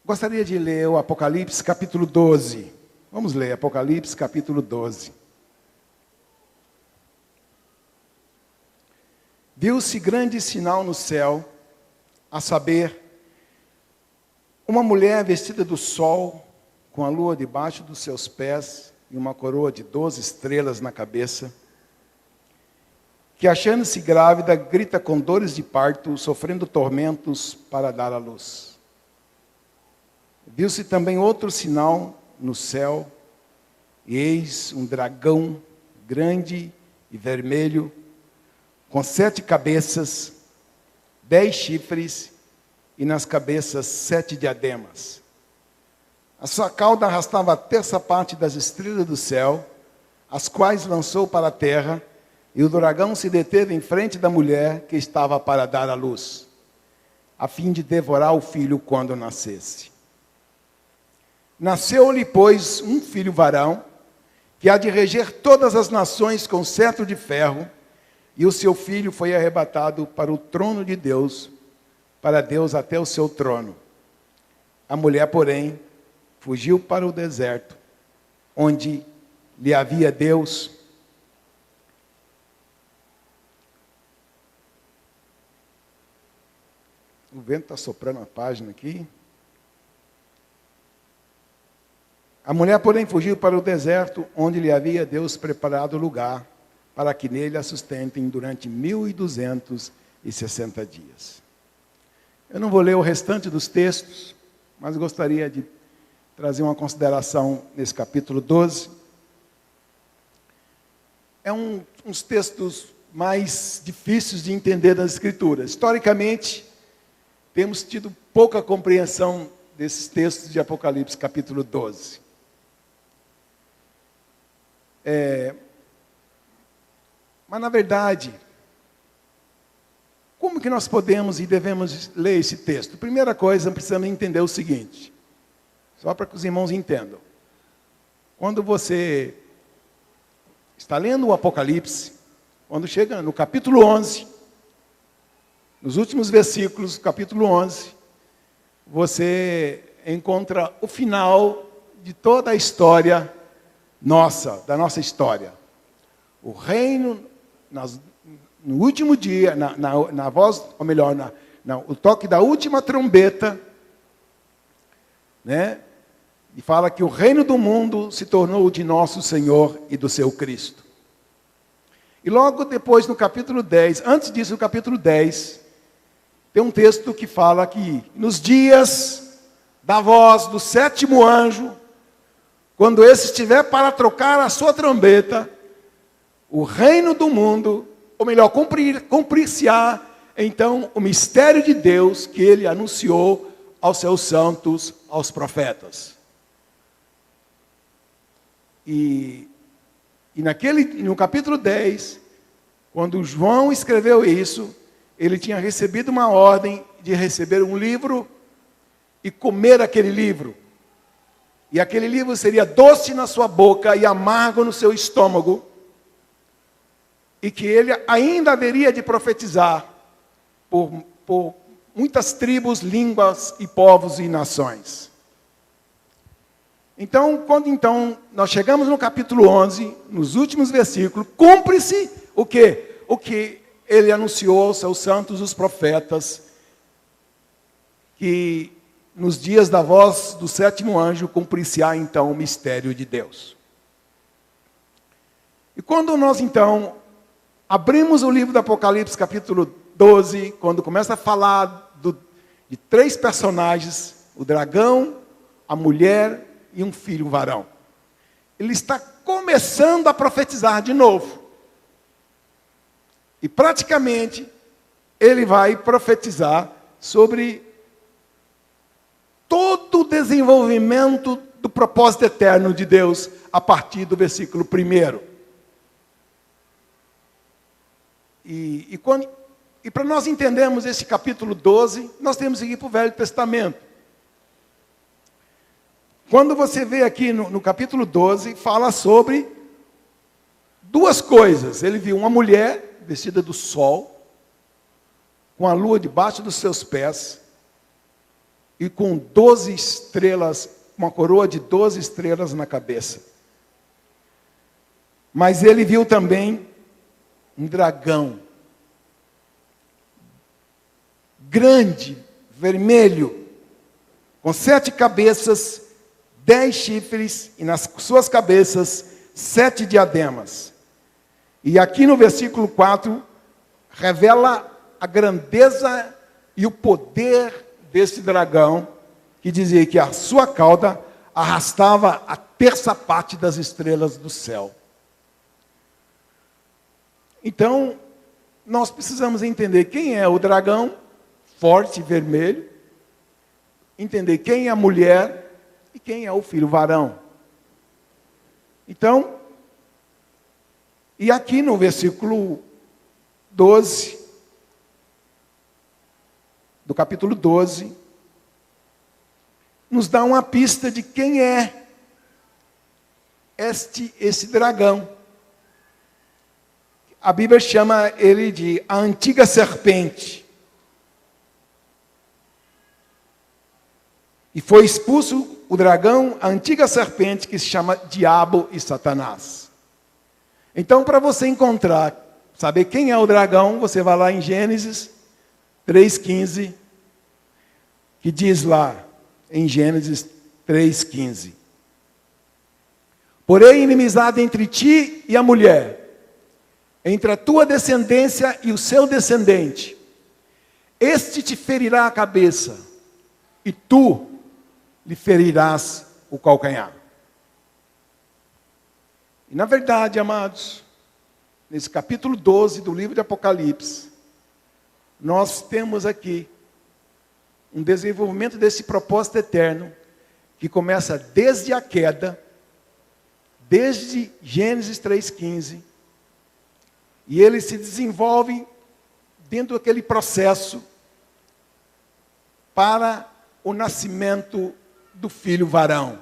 Gostaria de ler o Apocalipse capítulo 12. Vamos ler Apocalipse capítulo 12. Viu-se grande sinal no céu, a saber, uma mulher vestida do sol, com a lua debaixo dos seus pés e uma coroa de 12 estrelas na cabeça, que achando-se grávida, grita com dores de parto, sofrendo tormentos para dar à luz. Viu-se também outro sinal no céu, e eis um dragão grande e vermelho, com 7 cabeças, 10 chifres, e nas cabeças 7 diademas. A sua cauda arrastava a terça parte das estrelas do céu, as quais lançou para a terra, e o dragão se deteve em frente da mulher que estava para dar à luz, a fim de devorar o filho quando nascesse. Nasceu-lhe, pois, um filho varão, que há de reger todas as nações com cetro de ferro, e o seu filho foi arrebatado para o trono de Deus, para Deus até o seu trono. A mulher, porém, fugiu para o deserto, onde lhe havia Deus. O vento está soprando a página aqui. A mulher, porém, fugiu para o deserto, onde lhe havia Deus preparado lugar, para que nele a sustentem durante 1260 dias. Eu não vou ler o restante dos textos, mas gostaria de trazer uma consideração nesse capítulo 12. É uns textos mais difíceis de entender das Escrituras. Historicamente, temos tido pouca compreensão desses textos de Apocalipse, capítulo 12. Mas, na verdade, como que nós podemos e devemos ler esse texto? Primeira coisa, precisamos entender o seguinte, só para que os irmãos entendam. Quando você está lendo o Apocalipse, quando chega no capítulo 11, nos últimos versículos do capítulo 11, você encontra o final de toda a história da nossa história. O reino, no último dia, na voz, ou melhor, o toque da última trombeta, né? E fala que o reino do mundo se tornou de nosso Senhor e do seu Cristo. E logo depois, no capítulo 10, antes disso, no capítulo 10, tem um texto que fala que nos dias da voz do 7º anjo, quando esse estiver para trocar a sua trombeta, o reino do mundo, ou melhor, cumprir-se-á, então, o mistério de Deus que ele anunciou aos seus santos, aos profetas. E no capítulo 10, quando João escreveu isso, ele tinha recebido uma ordem de receber um livro e comer aquele livro. E aquele livro seria doce na sua boca e amargo no seu estômago. E que ele ainda haveria de profetizar por muitas tribos, línguas e povos e nações. Então, quando nós chegamos no capítulo 11, nos últimos versículos, cumpre-se o quê? O que ele anunciou aos seus santos, os profetas, que nos dias da voz do 7º anjo, cumprir-se-á então o mistério de Deus. E quando nós então abrimos o livro do Apocalipse, capítulo 12, quando começa a falar de 3 personagens, o dragão, a mulher e um filho varão. Ele está começando a profetizar de novo. E praticamente, ele vai profetizar sobre todo o desenvolvimento do propósito eterno de Deus, a partir do versículo 1. E para nós entendermos esse capítulo 12, nós temos que ir para o Velho Testamento. Quando você vê aqui no capítulo 12, fala sobre 2 coisas. Ele viu uma mulher vestida do sol, com a lua debaixo dos seus pés, e com 12 estrelas, uma coroa de 12 estrelas na cabeça. Mas ele viu também um dragão, grande, vermelho, com 7 cabeças, 10 chifres, e nas suas cabeças 7 diademas. E aqui no versículo 4, revela a grandeza e o poder desse dragão, que dizia que a sua cauda arrastava a terça parte das estrelas do céu. Então, nós precisamos entender quem é o dragão, forte e vermelho, entender quem é a mulher e quem é o filho varão. Então, e aqui no versículo 12, do capítulo 12, nos dá uma pista de quem é esse dragão. A Bíblia chama ele de a antiga serpente. E foi expulso o dragão, a antiga serpente, que se chama Diabo e Satanás. Então, para você encontrar, saber quem é o dragão, você vai lá em Gênesis 3,15, que diz lá, em Gênesis 3,15: porém, inimizade entre ti e a mulher, entre a tua descendência e o seu descendente. Este te ferirá a cabeça, e tu lhe ferirás o calcanhar. E na verdade, amados, nesse capítulo 12 do livro de Apocalipse, nós temos aqui um desenvolvimento desse propósito eterno, que começa desde a queda, desde Gênesis 3,15, e ele se desenvolve dentro daquele processo para o nascimento do filho varão.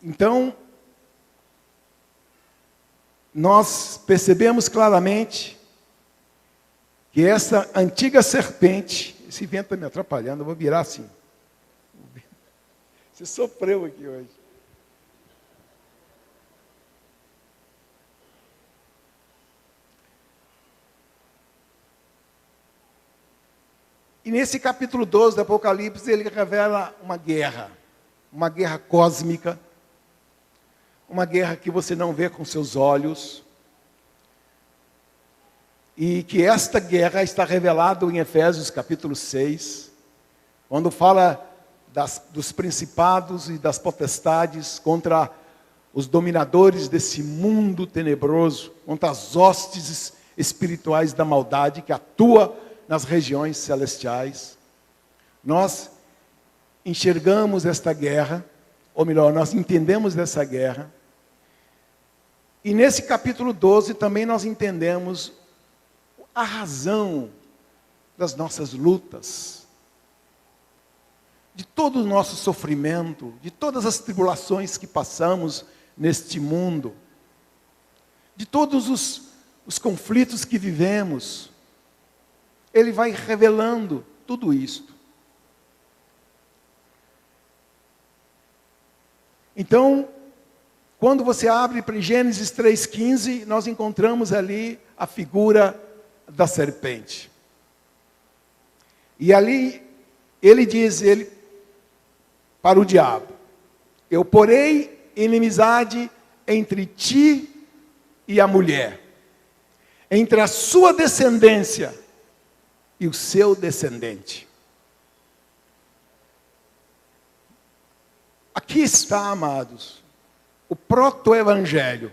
Então, nós percebemos claramente que essa antiga serpente, esse vento está me atrapalhando, eu vou virar assim. Você sofreu aqui hoje. E nesse capítulo 12 do Apocalipse, ele revela uma guerra cósmica, uma guerra que você não vê com seus olhos, e que esta guerra está revelada em Efésios capítulo 6, quando fala dos principados e das potestades contra os dominadores desse mundo tenebroso, contra as hostes espirituais da maldade que atua nas regiões celestiais. Nós enxergamos esta guerra, ou melhor, nós entendemos dessa guerra, e nesse capítulo 12 também nós entendemos a razão das nossas lutas, de todo o nosso sofrimento, de todas as tribulações que passamos neste mundo, de todos os conflitos que vivemos. Ele vai revelando tudo isto. Então, quando você abre para Gênesis 3,15, nós encontramos ali a figura da serpente. E ali, ele diz para o diabo: eu porei inimizade entre ti e a mulher, entre a sua descendência e o seu descendente. Aqui está, amados, o proto-evangelho.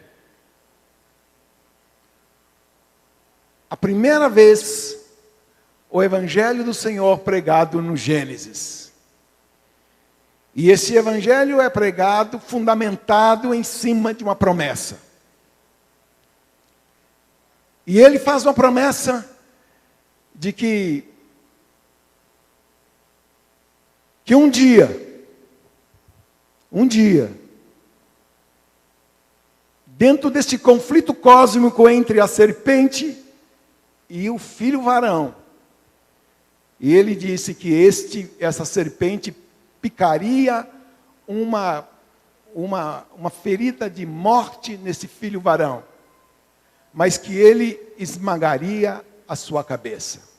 A primeira vez, o evangelho do Senhor pregado no Gênesis. E esse evangelho é pregado, fundamentado em cima de uma promessa. E ele faz uma promessa de que um dia, dentro deste conflito cósmico entre a serpente e o filho varão. E ele disse que essa serpente picaria uma ferida de morte nesse filho varão, mas que ele esmagaria a sua cabeça.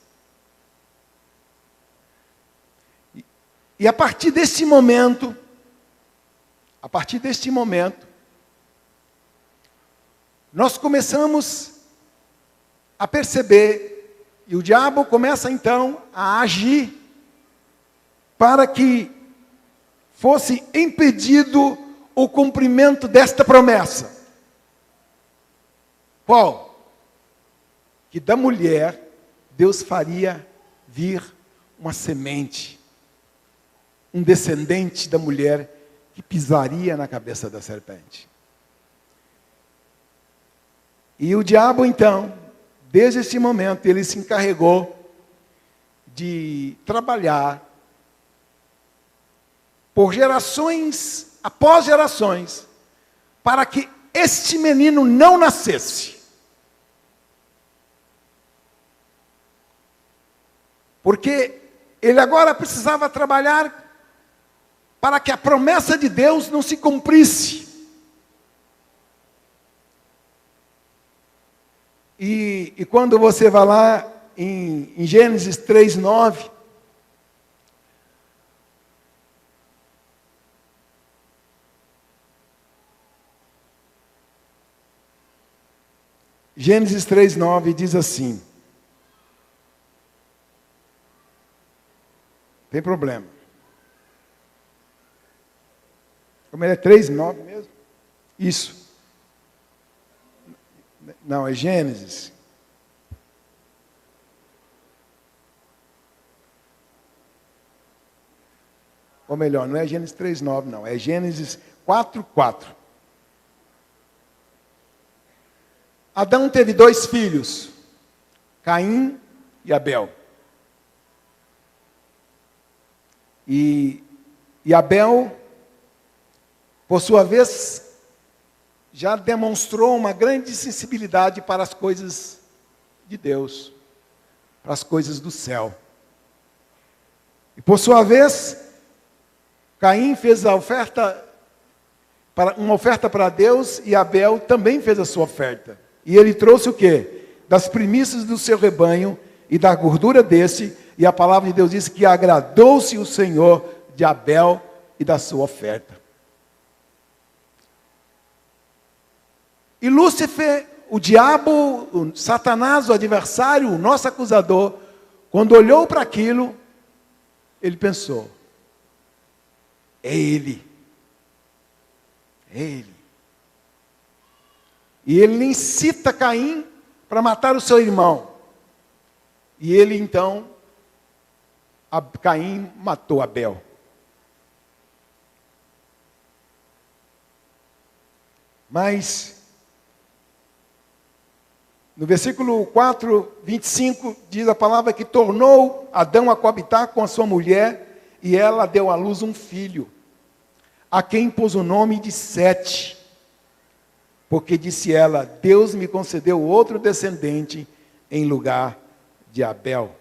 E a partir deste momento, nós começamos a perceber, e o diabo começa então a agir para que fosse impedido o cumprimento desta promessa. Qual? Que da mulher Deus faria vir uma semente, um descendente da mulher que pisaria na cabeça da serpente. E o diabo então, desde esse momento, ele se encarregou de trabalhar por gerações após gerações, para que este menino não nascesse. Porque ele agora precisava trabalhar para que a promessa de Deus não se cumprisse. E quando você vai lá em Gênesis 3:9, Gênesis 3:9 diz assim, tem problema. Como é 3:9 mesmo? Isso. Não, é Gênesis. Ou melhor, não é Gênesis 3:9, não. É Gênesis 4:4. Adão teve 2 filhos, Caim e Abel. E Abel, por sua vez, já demonstrou uma grande sensibilidade para as coisas de Deus, para as coisas do céu. E por sua vez, Caim fez uma oferta para Deus, e Abel também fez a sua oferta. E ele trouxe o quê? Das primícias do seu rebanho e da gordura desse, e a palavra de Deus diz que agradou-se o Senhor de Abel e da sua oferta. E Lúcifer, o diabo, o Satanás, o adversário, o nosso acusador, quando olhou para aquilo, ele pensou, é ele. É ele. E ele incita Caim para matar o seu irmão. E ele então, Caim matou Abel. Mas, no versículo 4:25, diz a palavra que tornou Adão a coabitar com a sua mulher, e ela deu à luz um filho, a quem pôs o nome de Sete. Porque disse ela, Deus me concedeu outro descendente em lugar de Abel,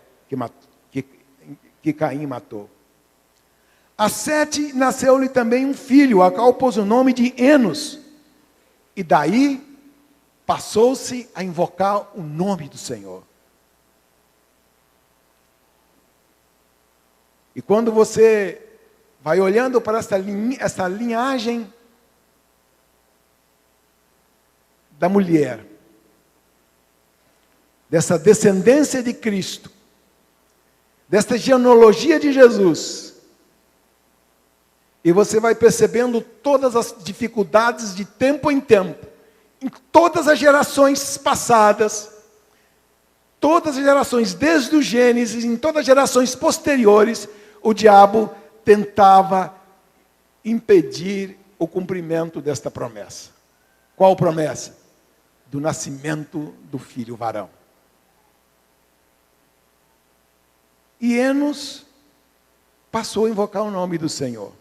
que Caim matou. A Sete nasceu-lhe também um filho, a qual pôs o nome de Enos. E daí passou-se a invocar o nome do Senhor. E quando você vai olhando para essa linhagem da mulher, dessa descendência de Cristo, desta genealogia de Jesus, e você vai percebendo todas as dificuldades de tempo em tempo, em todas as gerações passadas, todas as gerações desde o Gênesis, em todas as gerações posteriores, o diabo tentava impedir o cumprimento desta promessa. Qual promessa? Do nascimento do filho varão. E Enos passou a invocar o nome do Senhor.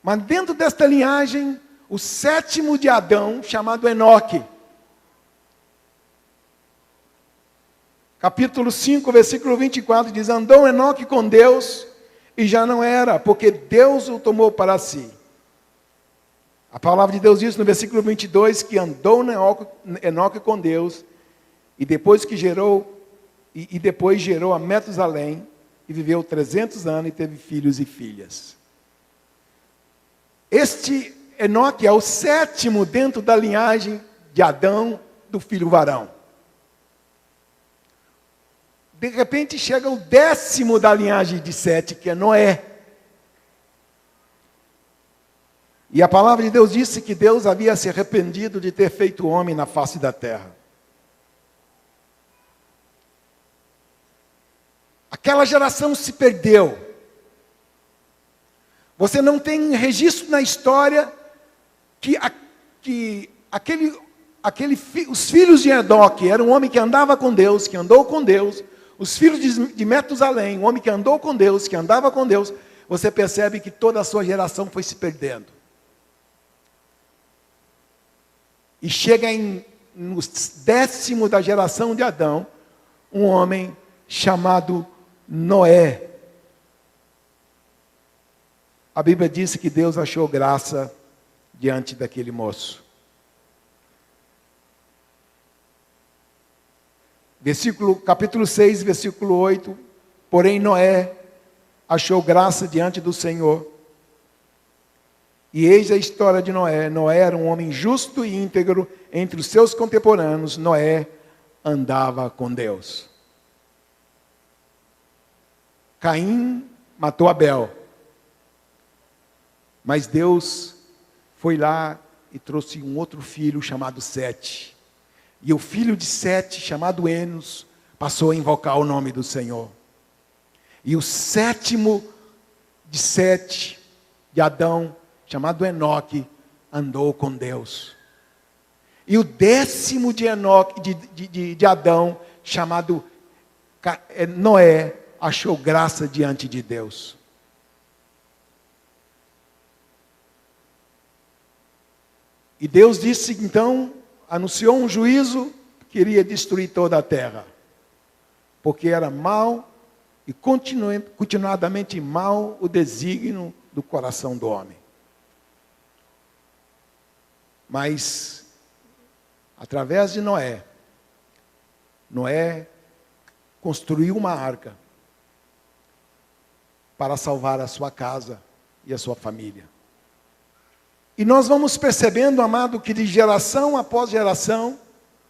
Mas dentro desta linhagem, o sétimo de Adão, chamado Enoque, capítulo 5, versículo 24, diz: andou Enoque com Deus, e já não era, porque Deus o tomou para si. A palavra de Deus diz no versículo 22, que andou Enoque com Deus, e depois gerou a Metusalém, e viveu 300 anos, e teve filhos e filhas. Este Enoque é o 7º dentro da linhagem de Adão, do filho varão. De repente chega o 10º da linhagem de Sete, que é Noé. E a palavra de Deus disse que Deus havia se arrependido de ter feito o homem na face da terra. Aquela geração se perdeu. Você não tem registro na história que os filhos de Enoque eram um homem que andava com Deus, que andou com Deus. Os filhos de Metusalém, um homem que andou com Deus, que andava com Deus. Você percebe que toda a sua geração foi se perdendo. E chega no 10º da geração de Adão, um homem chamado Noé. A Bíblia diz que Deus achou graça diante daquele moço. Capítulo 6, versículo 8. Porém Noé achou graça diante do Senhor. E eis a história de Noé. Noé era um homem justo e íntegro entre os seus contemporâneos. Noé andava com Deus. Caim matou Abel. Mas Deus foi lá e trouxe um outro filho chamado Sete. E o filho de Sete, chamado Enos, passou a invocar o nome do Senhor. E o 7º de Sete, de Adão, chamado Enoque, andou com Deus. E o 10º de Adão, chamado Noé, achou graça diante de Deus. E Deus disse então, anunciou um juízo que iria destruir toda a terra. Porque era mau e continuadamente mau o desígnio do coração do homem. Mas, através de Noé construiu uma arca para salvar a sua casa e a sua família. E nós vamos percebendo, amado, que de geração após geração,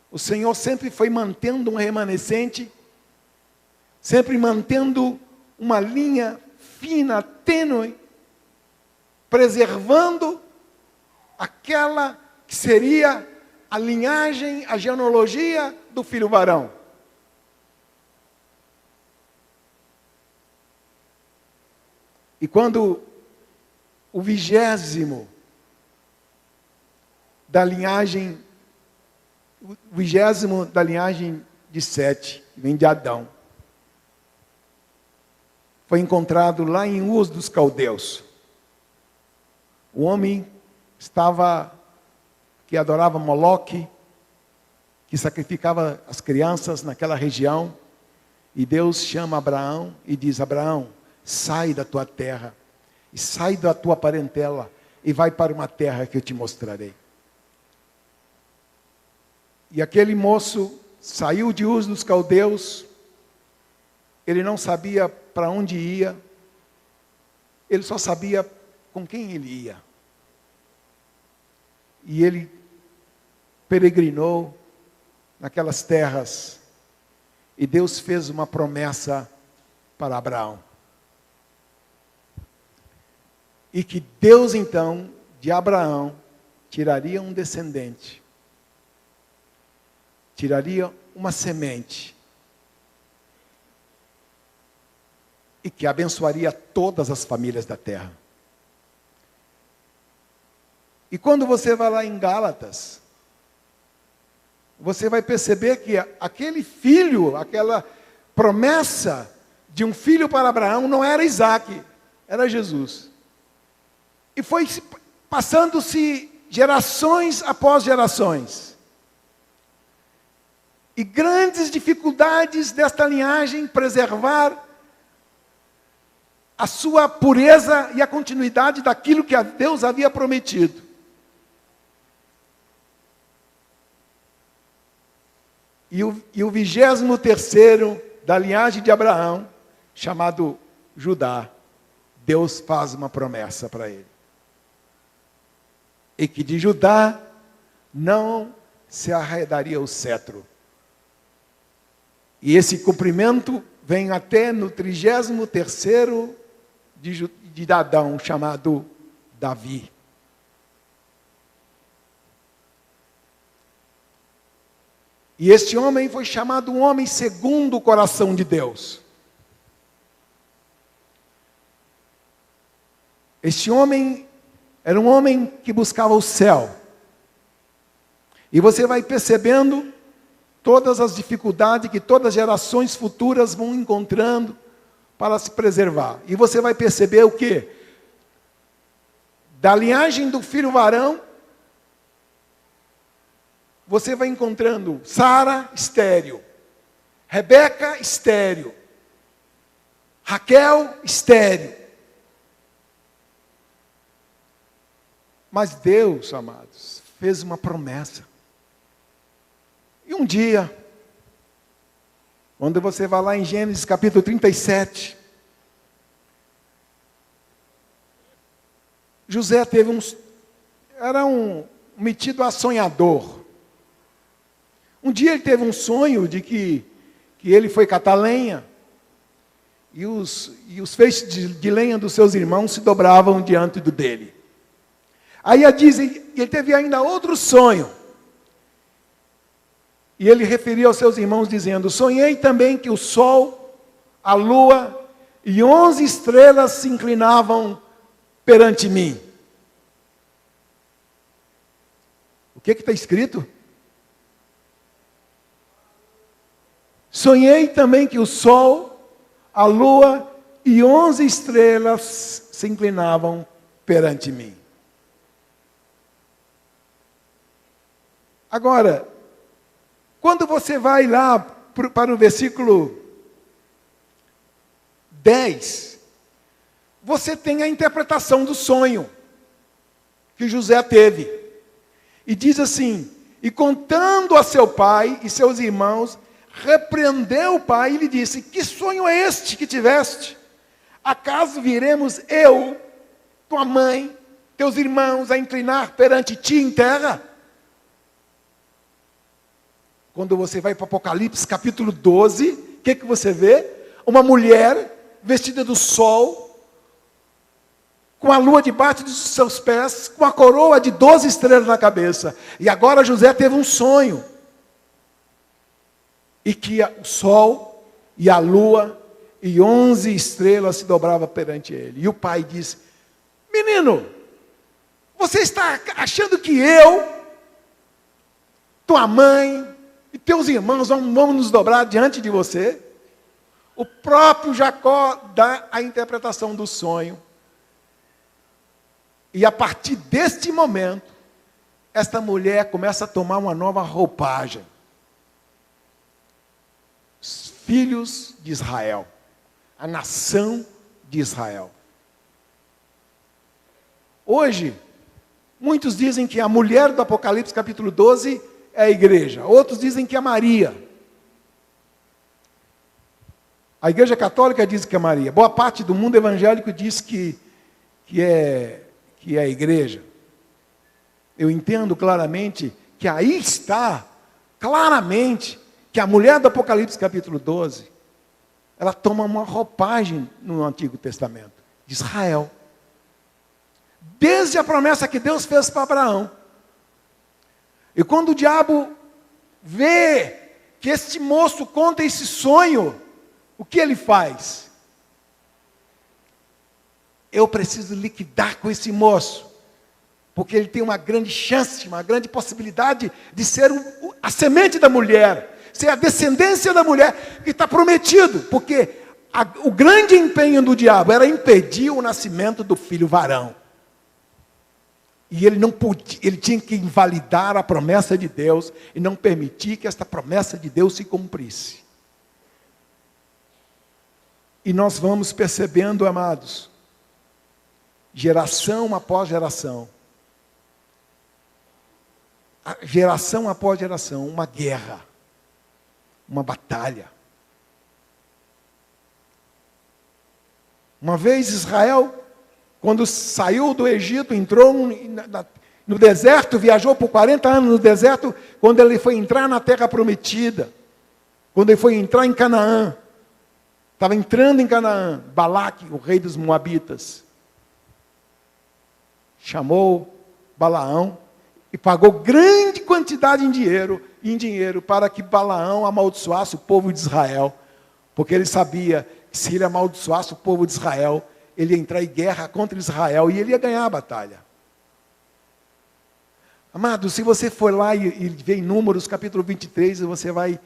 o Senhor sempre foi mantendo um remanescente, sempre mantendo uma linha fina, tênue, preservando aquela que seria a linhagem, a genealogia do filho varão. E quando o 20º da linhagem de Sete, que vem de Adão, foi encontrado lá em Uz dos Caldeus. O homem que adorava Moloque, que sacrificava as crianças naquela região, e Deus chama Abraão e diz: Abraão, sai da tua terra, e sai da tua parentela, e vai para uma terra que eu te mostrarei. E aquele moço saiu de Uz dos Caldeus, ele não sabia para onde ia, ele só sabia com quem ele ia. E ele peregrinou naquelas terras, e Deus fez uma promessa para Abraão. E que Deus então, de Abraão, tiraria um descendente, tiraria uma semente, e que abençoaria todas as famílias da terra. E quando você vai lá em Gálatas, você vai perceber que aquele filho, aquela promessa de um filho para Abraão não era Isaac, era Jesus. E foi passando-se gerações após gerações. e grandes dificuldades desta linhagem preservar a sua pureza e a continuidade daquilo que Deus havia prometido. E o 23º da linhagem de Abraão, chamado Judá, Deus faz uma promessa para ele. E que de Judá não se arredaria o cetro. E esse cumprimento vem até no 33º de Adão, chamado Davi. E este homem foi chamado um homem segundo o coração de Deus. Este homem era um homem que buscava o céu. E você vai percebendo todas as dificuldades que todas as gerações futuras vão encontrando para se preservar. E você vai perceber o quê? Da linhagem do filho varão, você vai encontrando Sara, estéril. Rebeca, estéril. Raquel, estéril. Mas Deus, amados, fez uma promessa. E um dia, quando você vai lá em Gênesis capítulo 37, José era um metido a sonhador. Um dia ele teve um sonho de que ele foi catar lenha, e os feixes de lenha dos seus irmãos se dobravam diante dele. Aí dizem, ele teve ainda outro sonho. E ele referia aos seus irmãos dizendo: sonhei também que o sol, a lua e 11 estrelas se inclinavam perante mim. O que está escrito? Sonhei também que o sol, a lua e 11 estrelas se inclinavam perante mim. Agora, quando você vai lá para o versículo 10, você tem a interpretação do sonho que José teve. E diz assim: e contando a seu pai e seus irmãos, repreendeu o pai e lhe disse: que sonho é este que tiveste? Acaso viremos eu, tua mãe, teus irmãos a inclinar perante ti em terra? Quando você vai para Apocalipse capítulo 12, o que você vê? Uma mulher vestida do sol, com a lua debaixo dos seus pés, com a coroa de 12 estrelas na cabeça. E agora José teve um sonho. E que o sol e a lua e 11 estrelas se dobravam perante ele. E o pai disse: menino, você está achando que eu, tua mãe e teus irmãos vamos nos dobrar diante de você? O próprio Jacó dá a interpretação do sonho. E a partir deste momento, esta mulher começa a tomar uma nova roupagem. Os filhos de Israel, a nação de Israel. Hoje, muitos dizem que a mulher do Apocalipse capítulo 12 é a igreja. Outros dizem que é Maria. A igreja católica diz que é Maria. Boa parte do mundo evangélico diz que é a igreja. Eu entendo claramente que aí está, claramente, que a mulher do Apocalipse capítulo 12, ela toma uma roupagem no Antigo Testamento, de Israel. Desde a promessa que Deus fez para Abraão. E quando o diabo vê que este moço conta esse sonho, o que ele faz? Eu preciso liquidar com esse moço, porque ele tem uma grande chance, uma grande possibilidade de ser a semente da mulher, ser a descendência da mulher que está prometido, porque o grande empenho do diabo era impedir o nascimento do filho varão. E ele não podia, ele tinha que invalidar a promessa de Deus e não permitir que esta promessa de Deus se cumprisse. E nós vamos percebendo, amados, geração após geração, uma guerra, uma batalha. Uma vez Israel, quando saiu do Egito, entrou no deserto, viajou por 40 anos no deserto, quando ele foi entrar na terra prometida, quando ele foi entrar em Canaã, estava entrando em Canaã, Balaque, o rei dos Moabitas, chamou Balaão e pagou grande quantidade em dinheiro para que Balaão amaldiçoasse o povo de Israel, porque ele sabia que se ele amaldiçoasse o povo de Israel, ele ia entrar em guerra contra Israel e ele ia ganhar a batalha. Amado, se você for lá e ver em Números, capítulo 23, você vai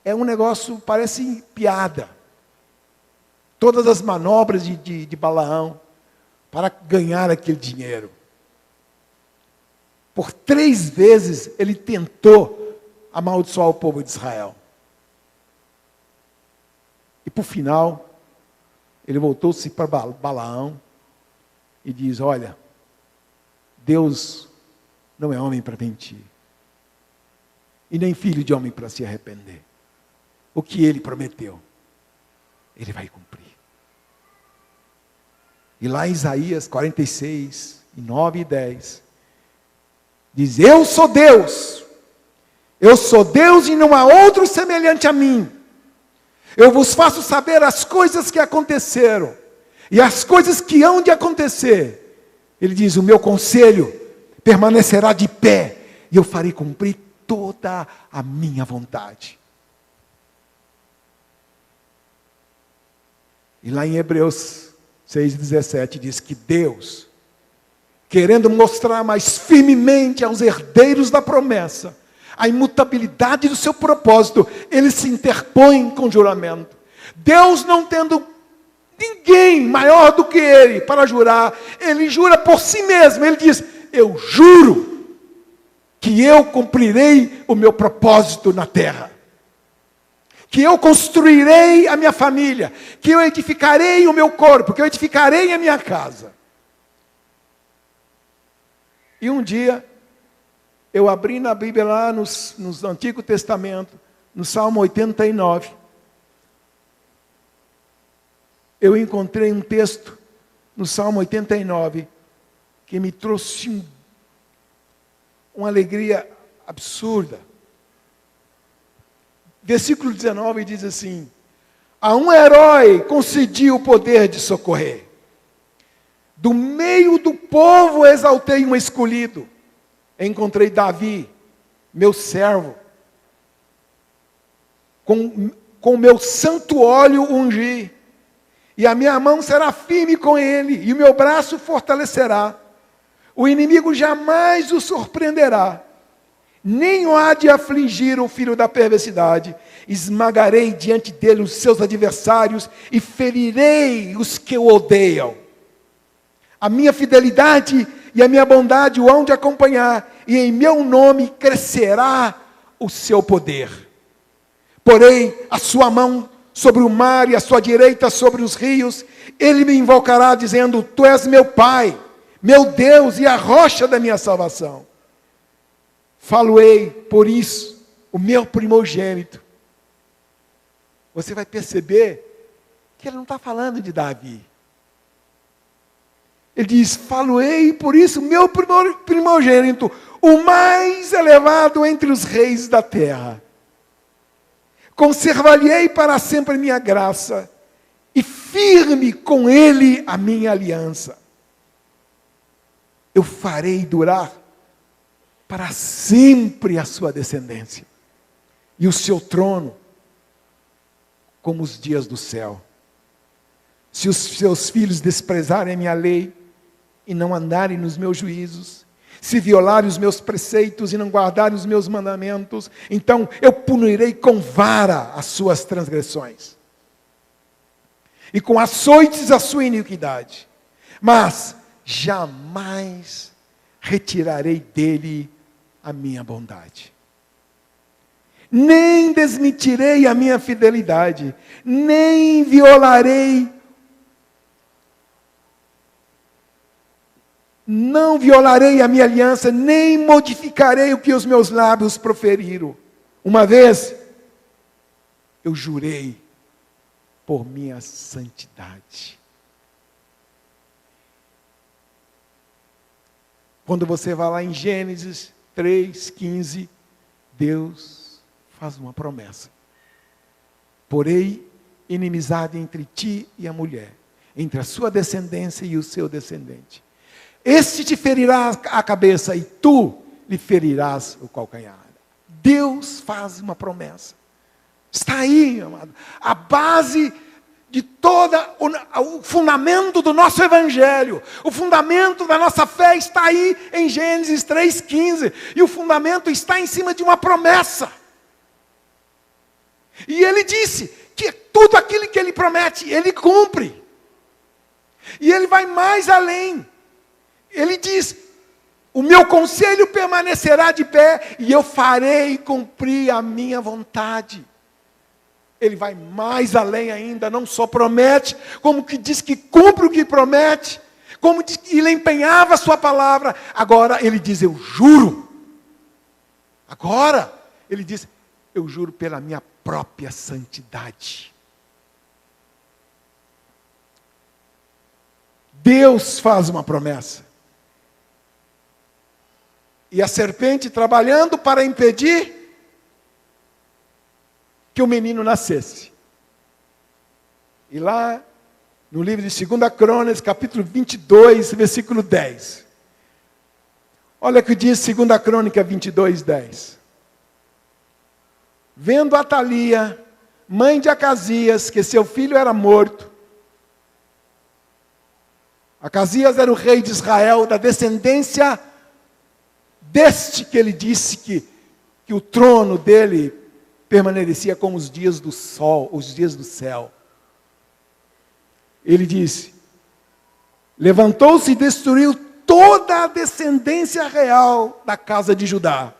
é um negócio, parece piada. Todas as manobras de Balaão para ganhar aquele dinheiro. Por 3 vezes ele tentou amaldiçoar o povo de Israel. E por final, ele voltou-se para Balaão e diz: olha, Deus não é homem para mentir, e nem filho de homem para se arrepender. O que ele prometeu, ele vai cumprir. E lá em Isaías 46, 9 e 10, diz: eu sou Deus e não há outro semelhante a mim. Eu vos faço saber as coisas que aconteceram e as coisas que hão de acontecer. Ele diz: o meu conselho permanecerá de pé e eu farei cumprir toda a minha vontade. E lá em Hebreus 6,17 diz que Deus, querendo mostrar mais firmemente aos herdeiros da promessa a imutabilidade do seu propósito, ele se interpõe com juramento. Deus, não tendo ninguém maior do que ele para jurar, ele jura por si mesmo. Ele diz: eu juro que eu cumprirei o meu propósito na terra, que eu construirei a minha família, que eu edificarei o meu corpo, que eu edificarei a minha casa. E um dia, eu abri na Bíblia lá no Antigo Testamento, no Salmo 89, eu encontrei um texto no Salmo 89, que me trouxe uma alegria absurda. Versículo 19 diz assim: a um herói concedi o poder de socorrer, do meio do povo exaltei um escolhido. Encontrei Davi, meu servo, com o meu santo óleo ungi, e a minha mão será firme com ele, e o meu braço fortalecerá. O inimigo jamais o surpreenderá, nem o há de afligir o filho da perversidade. Esmagarei diante dele os seus adversários, e ferirei os que o odeiam. A minha fidelidade e a minha bondade o hão de acompanhar, e em meu nome crescerá o seu poder. Porei a sua mão sobre o mar e a sua direita sobre os rios. Ele me invocará dizendo: tu és meu Pai, meu Deus e a rocha da minha salvação. Falo-ei por isso o meu primogênito. Você vai perceber que ele não está falando de Davi. Ele diz: falo-ei por isso o meu primogênito, o mais elevado entre os reis da terra. Conservar-lhe-ei para sempre minha graça, e firme com ele a minha aliança. Eu farei durar para sempre a sua descendência, e o seu trono como os dias do céu. Se os seus filhos desprezarem a minha lei, e não andarem nos meus juízos, se violarem os meus preceitos e não guardarem os meus mandamentos, então eu punirei com vara as suas transgressões, e com açoites a sua iniquidade. Mas jamais retirarei dele a minha bondade. Nem desmentirei a minha fidelidade, nem não violarei a minha aliança, nem modificarei o que os meus lábios proferiram. Uma vez, eu jurei por minha santidade. Quando você vai lá em Gênesis 3:15, Deus faz uma promessa. Porém, inimizade entre ti e a mulher, entre a sua descendência e o seu descendente. Este te ferirá a cabeça e tu lhe ferirás o calcanhar. Deus faz uma promessa. Está aí, amado. A base de todo o fundamento do nosso evangelho, o fundamento da nossa fé está aí em Gênesis 3:15. E o fundamento está em cima de uma promessa. E ele disse que tudo aquilo que ele promete, ele cumpre. E ele vai mais além. Ele diz: o meu conselho permanecerá de pé e eu farei cumprir a minha vontade. Ele vai mais além ainda, não só promete, como que diz que cumpre o que promete, como diz que ele empenhava a sua palavra. Agora ele diz: eu juro. Agora ele diz: eu juro pela minha própria santidade. Deus faz uma promessa. E a serpente trabalhando para impedir que o menino nascesse. E lá, no livro de 2 Crônicas, capítulo 22, versículo 10. Olha o que diz 2 Crônica 22:10. Vendo Atalia, mãe de Acasias, que seu filho era morto. Acasias era o rei de Israel, da descendência deste que ele disse que o trono dele permanecia como os dias do sol, os dias do céu. Ele disse: levantou-se e destruiu toda a descendência real da casa de Judá.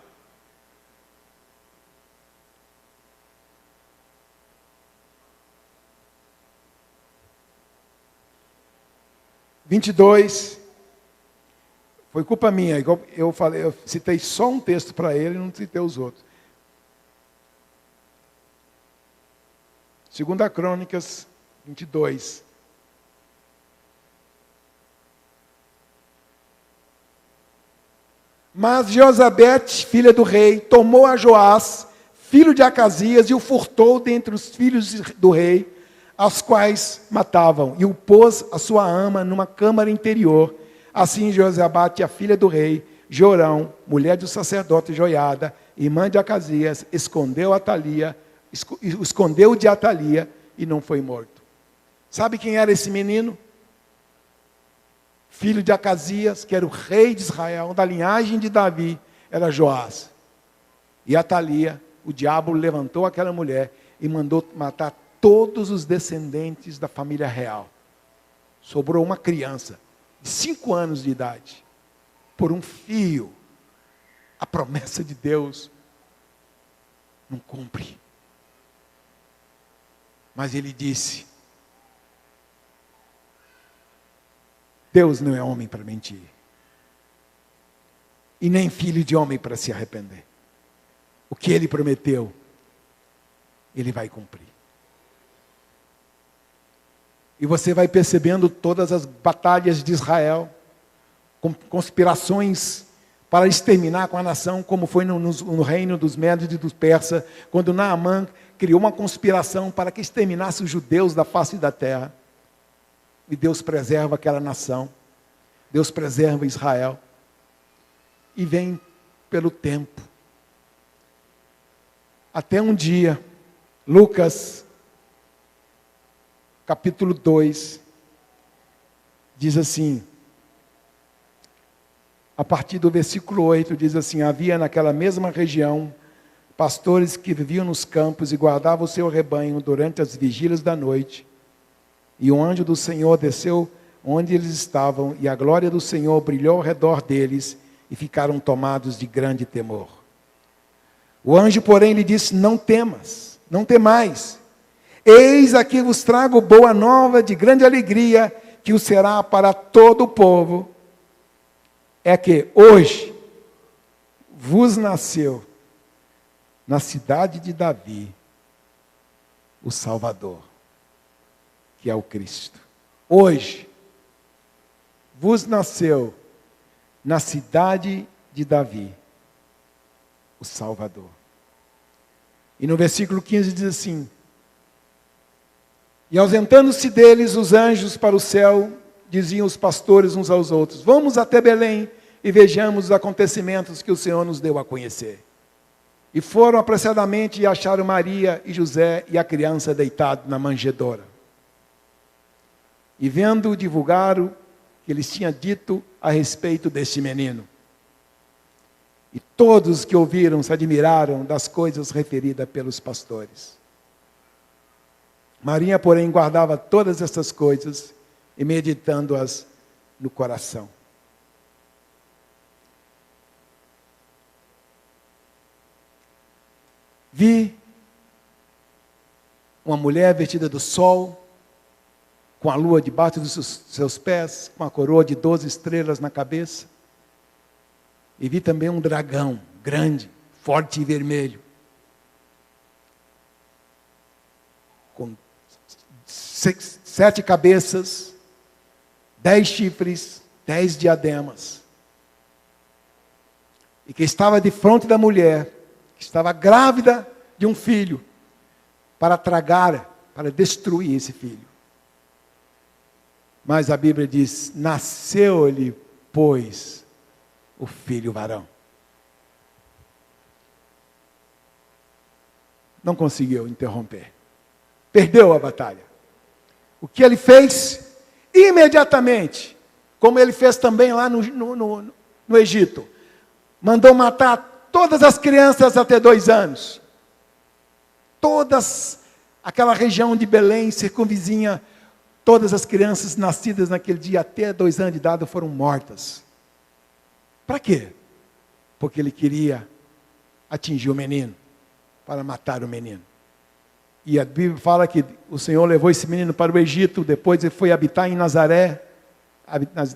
Foi culpa minha, igual eu citei só um texto para ele e não citei os outros. 2 Crônicas 22. Mas Josabete, filha do rei, tomou a Joás, filho de Acasias, e o furtou dentre os filhos do rei, aos quais matavam, e o pôs a sua ama numa câmara interior. Assim Josabete, a filha do rei, Jorão, mulher do sacerdote Joiada, irmã de Acasias, escondeu de Atalia e não foi morto. Sabe quem era esse menino? Filho de Acasias, que era o rei de Israel, da linhagem de Davi, era Joás. E Atalia, o diabo levantou aquela mulher e mandou matar todos os descendentes da família real. Sobrou uma criança de 5 anos de idade. Por um fio, a promessa de Deus não cumpre. Mas ele disse: Deus não é homem para mentir, e nem filho de homem para se arrepender. O que ele prometeu, ele vai cumprir. E você vai percebendo todas as batalhas de Israel, conspirações para exterminar com a nação, como foi no reino dos Medos e dos Persas, quando Naamã criou uma conspiração para que exterminasse os judeus da face da terra. E Deus preserva aquela nação, Deus preserva Israel. E vem pelo tempo. Até um dia, Lucas, capítulo 2, diz assim, a partir do versículo 8, diz assim: havia naquela mesma região pastores que viviam nos campos e guardavam o seu rebanho durante as vigílias da noite. E o anjo do Senhor desceu onde eles estavam, e a glória do Senhor brilhou ao redor deles, e ficaram tomados de grande temor. O anjo, porém, lhe disse: não temas, não temais. Eis aqui vos trago boa nova de grande alegria, que o será para todo o povo. É que hoje vos nasceu, na cidade de Davi, o Salvador, que é o Cristo. Hoje vos nasceu, na cidade de Davi, o Salvador. E no versículo 15 diz assim: e ausentando-se deles os anjos para o céu, diziam os pastores uns aos outros: vamos até Belém e vejamos os acontecimentos que o Senhor nos deu a conhecer. E foram apressadamente e acharam Maria e José e a criança deitado na manjedoura. E vendo, divulgaram que eles tinham dito a respeito deste menino. E todos que ouviram se admiraram das coisas referidas pelos pastores. Maria, porém, guardava todas essas coisas e meditando-as no coração. Vi uma mulher vestida do sol, com a lua debaixo dos seus pés, com a coroa de 12 estrelas na cabeça. E vi também um dragão grande, forte e vermelho, com 7 cabeças, 10 chifres, 10 diademas. E que estava de frente da mulher, que estava grávida de um filho, para tragar, para destruir esse filho. Mas a Bíblia diz: nasceu-lhe, pois, o filho varão. Não conseguiu interromper. Perdeu a batalha. O que ele fez? Imediatamente, como ele fez também lá no Egito, mandou matar todas as crianças até 2 anos. Todas, aquela região de Belém, circunvizinha, todas as crianças nascidas naquele dia até 2 anos de idade foram mortas. Para quê? Porque ele queria atingir o menino, para matar o menino. E a Bíblia fala que o Senhor levou esse menino para o Egito, depois ele foi habitar em Nazaré,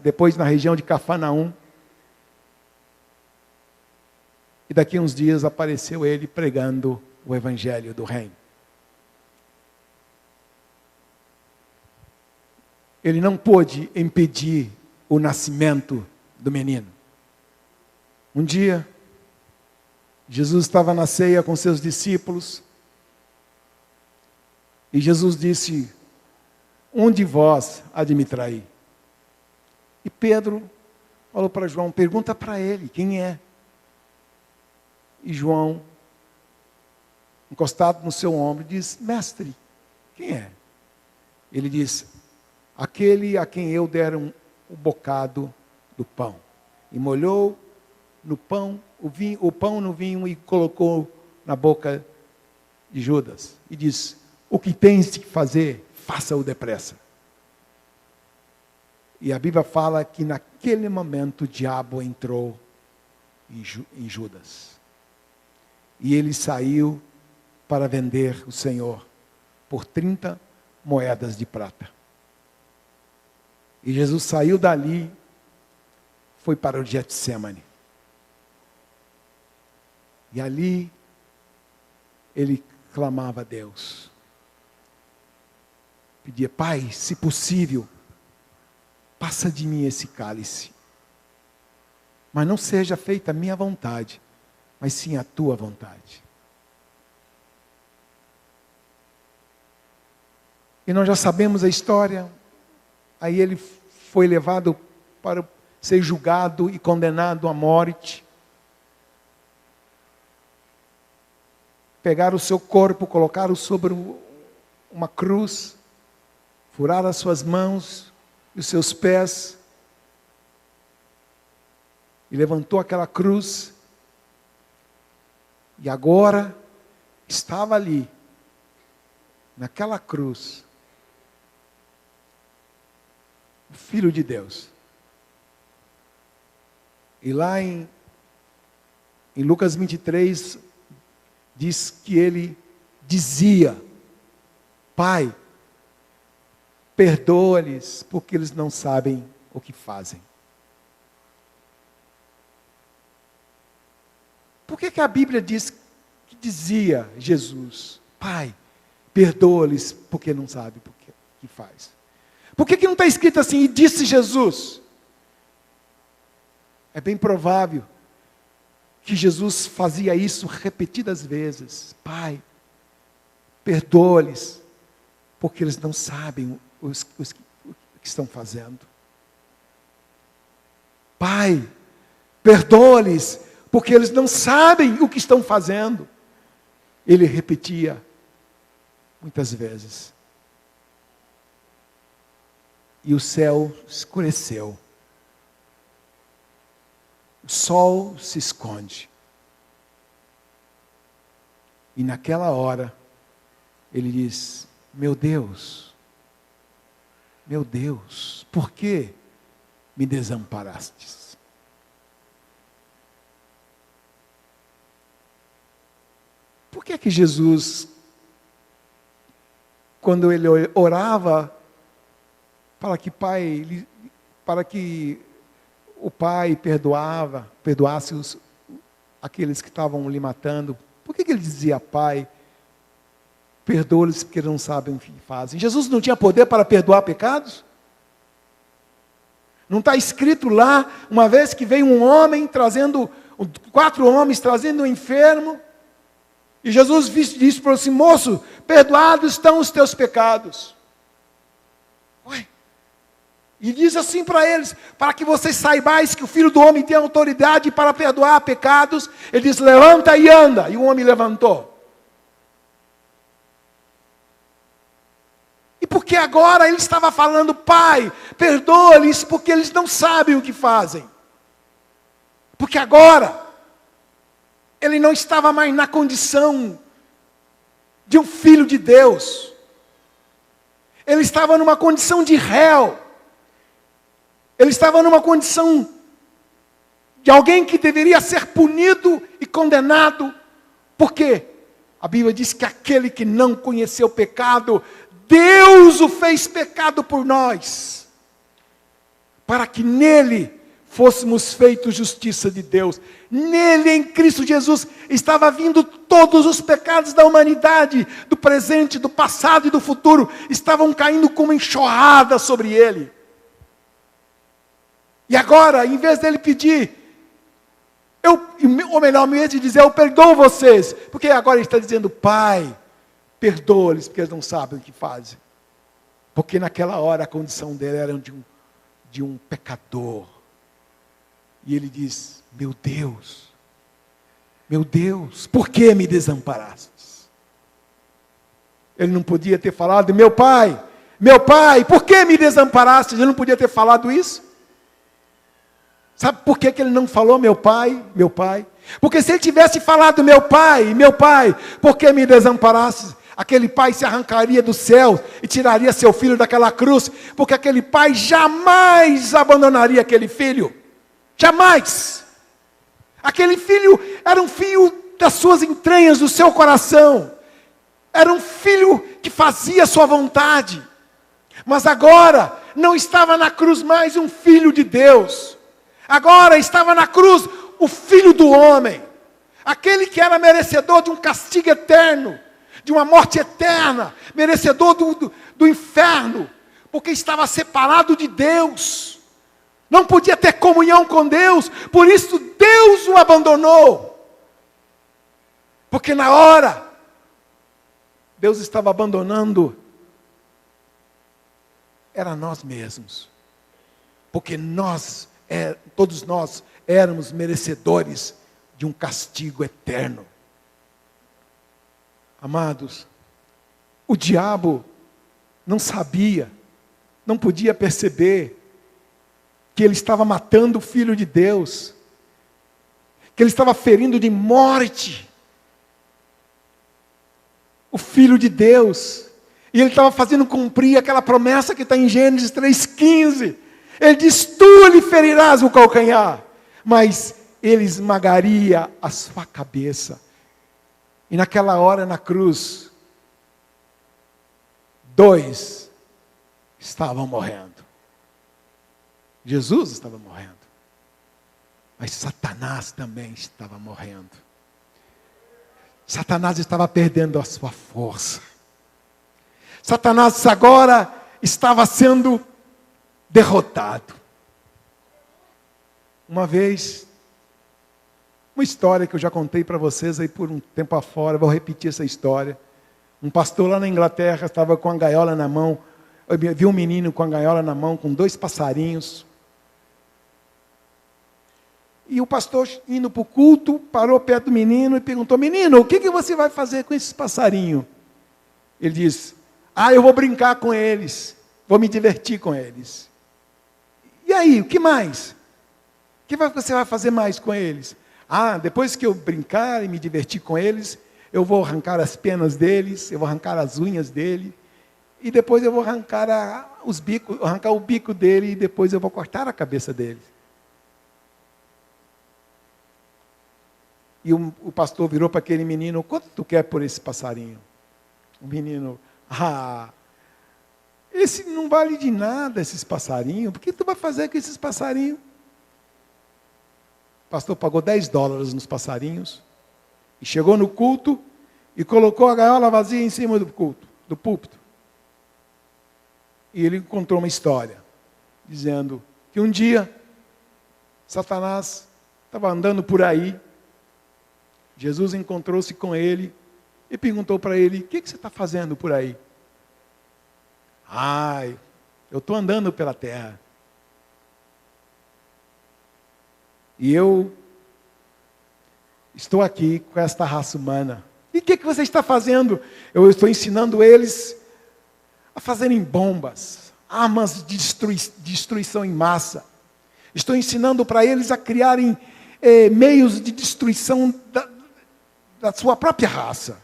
depois na região de Cafarnaum. E daqui a uns dias apareceu ele pregando o Evangelho do Reino. Ele não pôde impedir o nascimento do menino. Um dia, Jesus estava na ceia com seus discípulos, e Jesus disse: um de vós há de me trair. E Pedro falou para João: pergunta para ele, quem é? E João, encostado no seu ombro, diz: mestre, quem é? Ele diz: aquele a quem eu der um bocado do pão. E molhou no pão, o pão no vinho, e colocou na boca de Judas. E diz: o que tens de fazer, faça-o depressa. E a Bíblia fala que naquele momento o diabo entrou em Judas. E ele saiu para vender o Senhor por 30 moedas de prata. E Jesus saiu dali, foi para o Getsemane. E ali ele clamava a Deus. Pedia: Pai, se possível, passa de mim esse cálice. Mas não seja feita a minha vontade, mas sim a tua vontade. E nós já sabemos a história. Aí ele foi levado para ser julgado e condenado à morte. Pegaram o seu corpo, colocaram sobre uma cruz, furaram as suas mãos e os seus pés, e levantou aquela cruz. E agora estava ali, naquela cruz, o Filho de Deus. E lá em Lucas 23, diz que ele dizia: Pai, perdoa-lhes, porque eles não sabem o que fazem. Por que a Bíblia diz que dizia Jesus: Pai, perdoa-lhes, porque não sabem o que faz? Por que não está escrito assim, e disse Jesus? É bem provável que Jesus fazia isso repetidas vezes. Pai, perdoa-lhes, porque eles não sabem o que estão fazendo. Pai, perdoa-lhes, porque eles não sabem o que estão fazendo. Ele repetia muitas vezes. E o céu escureceu. O sol se esconde. E naquela hora, ele diz: meu Deus, por que me desamparastes? Por que Jesus, quando ele orava para que o Pai perdoasse aqueles que estavam lhe matando, por que ele dizia: Pai, perdoa-lhes porque não sabem o que fazem? Jesus não tinha poder para perdoar pecados? Não está escrito lá, uma vez que veio um homem trazendo, 4 homens trazendo um enfermo, e Jesus disse para ele: moço, perdoados estão os teus pecados. Ué? E diz assim para eles: para que vocês saibais que o Filho do Homem tem autoridade para perdoar pecados, ele diz: levanta e anda. E o homem levantou. E porque agora ele estava falando: Pai, perdoa-lhes, porque eles não sabem o que fazem. Porque agora ele não estava mais na condição de um filho de Deus. Ele estava numa condição de réu. Ele estava numa condição de alguém que deveria ser punido e condenado. Por quê? A Bíblia diz que aquele que não conheceu o pecado, Deus o fez pecado por nós, para que nele fôssemos feitos justiça de Deus. Nele, em Cristo Jesus, estava vindo todos os pecados da humanidade, do presente, do passado e do futuro, estavam caindo como enxurrada sobre ele. E agora, em vez dele pedir, ou melhor, em vez de dizer: eu perdoo vocês, porque agora ele está dizendo: Pai, perdoa-lhes, porque eles não sabem o que fazem. Porque naquela hora a condição dele era de um pecador. E ele diz: meu Deus, por que me desamparastes? Ele não podia ter falado: meu pai, por que me desamparastes? Ele não podia ter falado isso? Sabe por que ele não falou: meu pai? Porque se ele tivesse falado: meu pai, por que me desamparastes? Aquele pai se arrancaria do céu e tiraria seu filho daquela cruz, porque aquele pai jamais abandonaria aquele filho. Jamais. Aquele filho era um filho das suas entranhas, do seu coração. Era um filho que fazia a sua vontade. Mas agora não estava na cruz mais um filho de Deus. Agora estava na cruz o Filho do Homem. Aquele que era merecedor de um castigo eterno, de uma morte eterna, merecedor do inferno, porque estava separado de Deus. Não podia ter comunhão com Deus, por isso Deus o abandonou. Porque na hora, Deus estava abandonando, era nós mesmos. Porque todos nós éramos merecedores de um castigo eterno. Amados, o diabo não sabia, não podia perceber que ele estava matando o Filho de Deus, que ele estava ferindo de morte o Filho de Deus, E ele estava fazendo cumprir aquela promessa que está em Gênesis 3,15. Ele diz, tu lhe ferirás o calcanhar, mas ele esmagaria a sua cabeça. E naquela hora na cruz, 2 estavam morrendo. Jesus estava morrendo. Mas Satanás também estava morrendo. Satanás estava perdendo a sua força. Satanás agora estava sendo derrotado. Uma vez, uma história que eu já contei para vocês aí por um tempo afora, vou repetir essa história. Um pastor lá na Inglaterra estava com a gaiola na mão, viu um menino com a gaiola na mão, com 2 passarinhos. E o pastor, indo para o culto, parou perto do menino e perguntou, menino, o que você vai fazer com esses passarinhos? Ele disse, eu vou brincar com eles, vou me divertir com eles. E aí, o que mais? O que você vai fazer mais com eles? Depois que eu brincar e me divertir com eles, eu vou arrancar as penas deles, eu vou arrancar as unhas dele, e depois eu vou arrancar o bico dele, e depois eu vou cortar a cabeça dele. E o pastor virou para aquele menino, quanto tu quer por esse passarinho? O menino, esse não vale de nada, esses passarinhos, por que tu vai fazer com esses passarinhos? O pastor pagou $10 nos passarinhos, e chegou no culto, e colocou a gaiola vazia em cima do púlpito. E ele contou uma história, dizendo que um dia, Satanás estava andando por aí, Jesus encontrou-se com ele e perguntou para ele, o que você está fazendo por aí? Eu estou andando pela terra. E eu estou aqui com esta raça humana. E o que você está fazendo? Eu estou ensinando eles a fazerem bombas, armas de destruição em massa. Estou ensinando para eles a criarem meios de destruição da sua própria raça.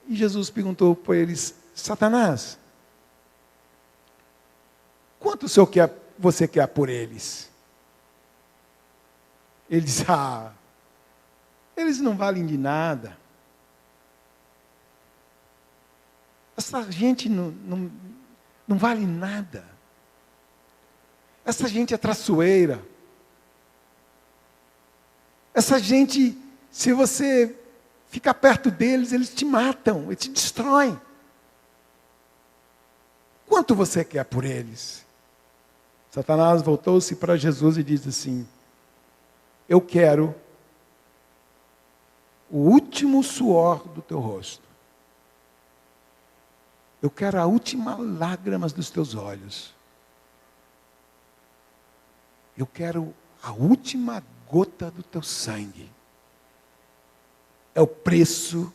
E Jesus perguntou para eles, Satanás, quanto você quer por eles? Ele disse, eles não valem de nada. Essa gente não vale nada. Essa gente é traiçoeira. Essa gente, se você ficar perto deles, eles te matam, eles te destroem. Quanto você quer por eles? Satanás voltou-se para Jesus e disse assim, eu quero o último suor do teu rosto. Eu quero a última lágrima dos teus olhos. Eu quero a última gota do teu sangue. É o preço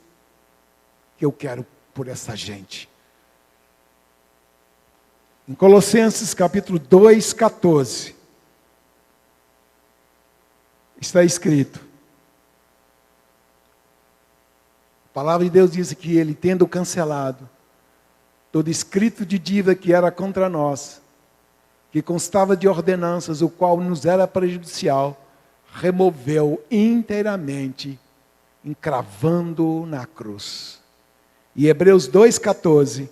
que eu quero por essa gente. Em Colossenses capítulo 2, 14, está escrito, a palavra de Deus diz que ele, tendo cancelado todo escrito de dívida que era contra nós, que constava de ordenanças, o qual nos era prejudicial, removeu inteiramente, encravando-o na cruz. E Hebreus 2,14,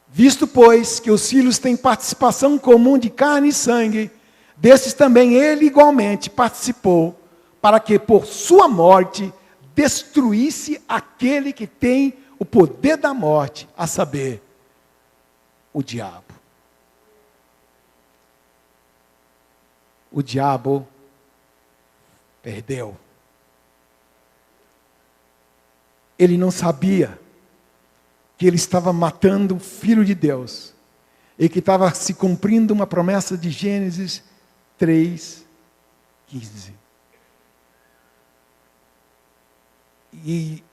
visto, pois, que os filhos têm participação comum de carne e sangue, desses também ele igualmente participou, para que por sua morte destruísse aquele que tem o poder da morte, a saber, o diabo. O diabo perdeu. Ele não sabia que ele estava matando o Filho de Deus e que estava se cumprindo uma promessa de Gênesis 3:15. E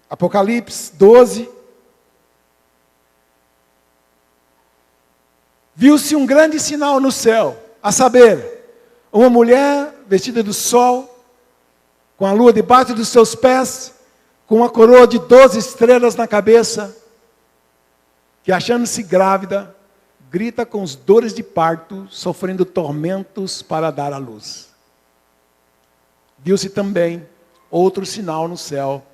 Apocalipse 12, viu-se um grande sinal no céu, a saber, uma mulher vestida do sol, com a lua debaixo dos seus pés, com uma coroa de 12 estrelas na cabeça, que achando-se grávida, grita com os dores de parto, sofrendo tormentos para dar à luz. Viu-se também outro sinal no céu,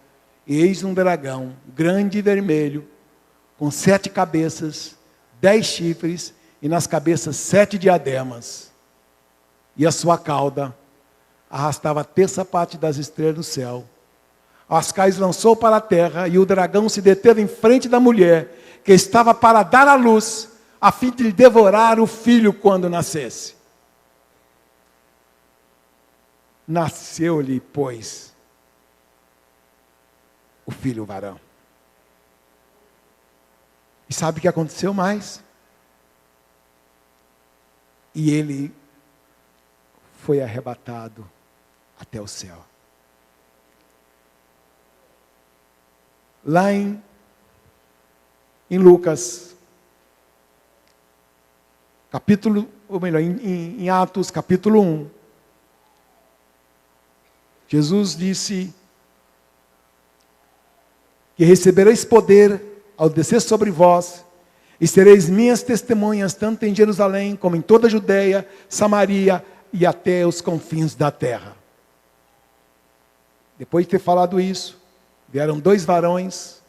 e eis um dragão, grande e vermelho, com 7 cabeças, 10 chifres, e nas cabeças 7 diademas. E a sua cauda arrastava a terça parte das estrelas do céu. As quais lançou para a terra, e o dragão se deteve em frente da mulher, que estava para dar à luz, a fim de devorar o filho quando nascesse. Nasceu-lhe, pois, o filho varão. E sabe o que aconteceu mais? E ele foi arrebatado até o céu. Lá em Lucas, capítulo, ou melhor, em Atos, capítulo 1, Jesus disse que recebereis poder ao descer sobre vós, e sereis minhas testemunhas, tanto em Jerusalém, como em toda a Judeia, Samaria e até os confins da terra. Depois de ter falado isso, vieram 2 varões,